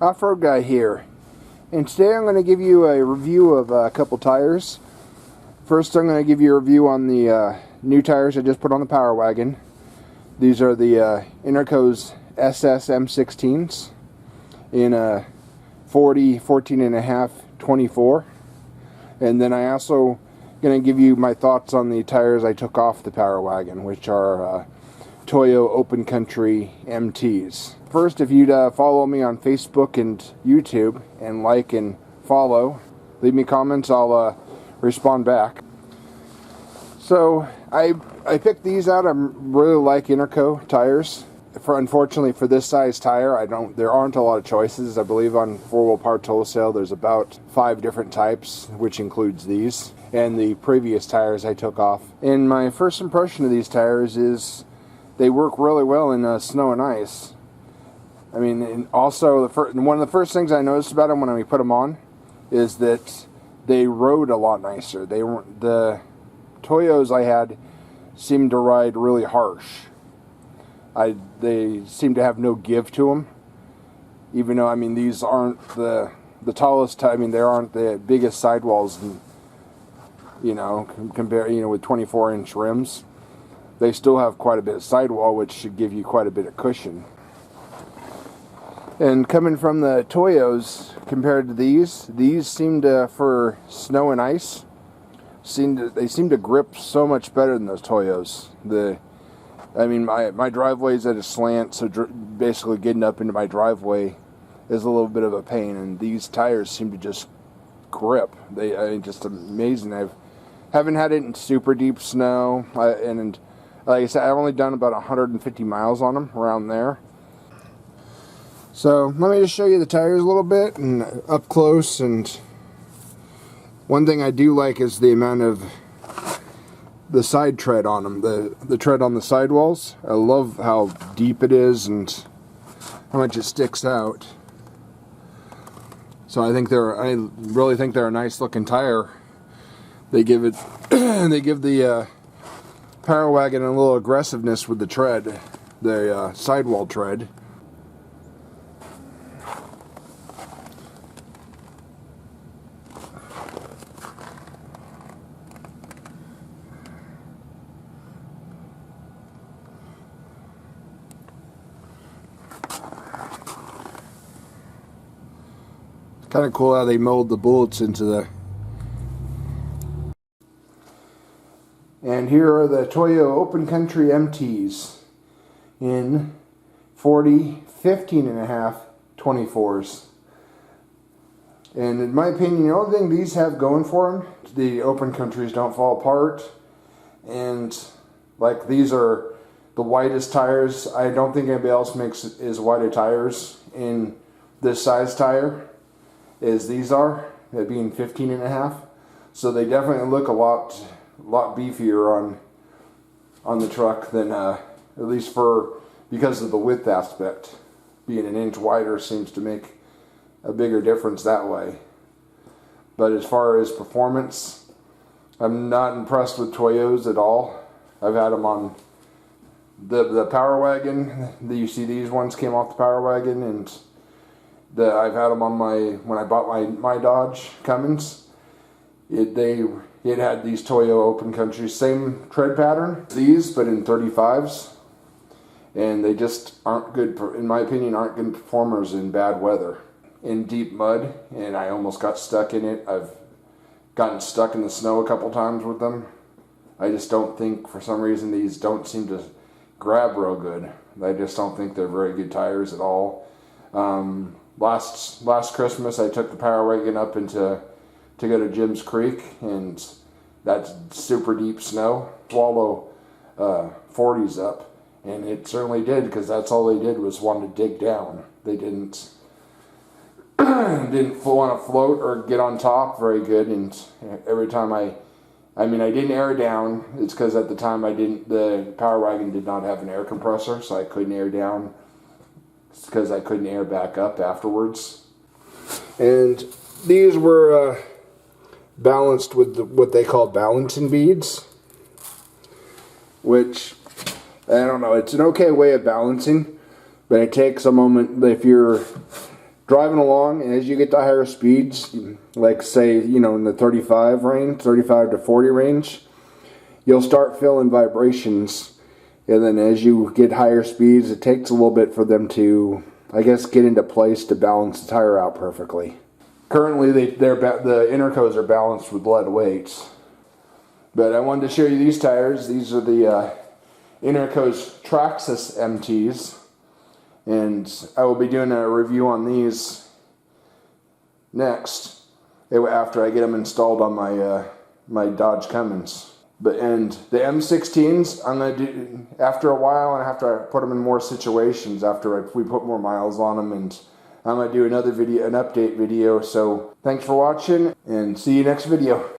Off-road guy here, and today I'm going to give you a review of a couple tires. First, I'm going to give you a review on the new tires I just put on the Power Wagon. These are the Interco SS M16s in 40, 14.5, 24. And then I also going to give you my thoughts on the tires I took off the Power Wagon, which are Toyo Open Country MTs. First, if you'd follow me on Facebook and YouTube and like and follow, leave me comments, I'll respond back. So I picked these out. I really like Interco tires. Unfortunately for this size tire, there aren't a lot of choices. I believe on 4-wheel parts wholesale there's about 5 different types, which includes these and the previous tires I took off. And my first impression of these tires is they work really well in snow and ice. I mean, and also one of the first things I noticed about them when we put them on is that they rode a lot nicer. The Toyos I had seemed to ride really harsh. They seem to have no give to them, even though, I mean, these aren't the tallest. I mean, they aren't the biggest sidewalls, compare with 24-inch rims. They still have quite a bit of sidewall, which should give you quite a bit of cushion. And coming from the Toyos compared to these seem to, for snow and ice, they seem to grip so much better than those Toyos. My driveway's at a slant, so basically getting up into my driveway is a little bit of a pain, and these tires seem to just grip. Just amazing. I haven't had it in super deep snow, and like I said, I've only done about 150 miles on them, around there. So let me just show you the tires a little bit and up close. And one thing I do like is the amount of the side tread on them, the tread on the sidewalls. I love how deep it is and how much it sticks out. So I really think they're a nice looking tire. They give the Power Wagon a little aggressiveness with the tread, the sidewall tread. Kind of cool how they mold the bullets into the... And here are the Toyo Open Country MTs in 40, 15.5, 24s. And in my opinion, the only thing these have going for them, the Open Countries don't fall apart. And like, these are the widest tires. I don't think anybody else makes as wide of tires in this size tire as these are, that being 15.5. So they definitely look a lot beefier on the truck than at least because of the width aspect. Being an inch wider seems to make a bigger difference that way. But as far as performance, I'm not impressed with Toyos at all. I've had them on the Power Wagon. You see these ones came off the Power Wagon, and I've had them on when I bought my Dodge Cummins. It had these Toyo Open Country, same tread pattern, these, but in 35s. And they just aren't good, in my opinion, aren't good performers in bad weather. In deep mud, and I almost got stuck in it. I've gotten stuck in the snow a couple times with them. I just don't think, for some reason, these don't seem to grab real good. I just don't think they're very good tires at all. Last Christmas, I took the Power Wagon up to go to Jim's Creek, and that's super deep snow. Swallow 40s up, and it certainly did, because that's all they did was want to dig down. They didn't want to float or get on top very good, and every time I didn't air down. It's because at the time the Power Wagon did not have an air compressor, so I couldn't air down. It's because I couldn't air back up afterwards. And these were balanced with what they call balancing beads, which, I don't know, it's an okay way of balancing, but it takes a moment. If you're driving along, and as you get to higher speeds, like say, you know, in the 35 range, 35 to 40 range, you'll start feeling vibrations. And then as you get higher speeds, it takes a little bit for them to, I guess, get into place to balance the tire out perfectly. Currently, the Intercos are balanced with lead weights. But I wanted to show you these tires. These are the Interco's SS MTs. And I will be doing a review on these next, after I get them installed on my my Dodge Cummins. And the M16s, I'm gonna do after a while, and after I put them in more situations, after we put more miles on them, and I'm gonna do another video, an update video. So thanks for watching, and see you next video.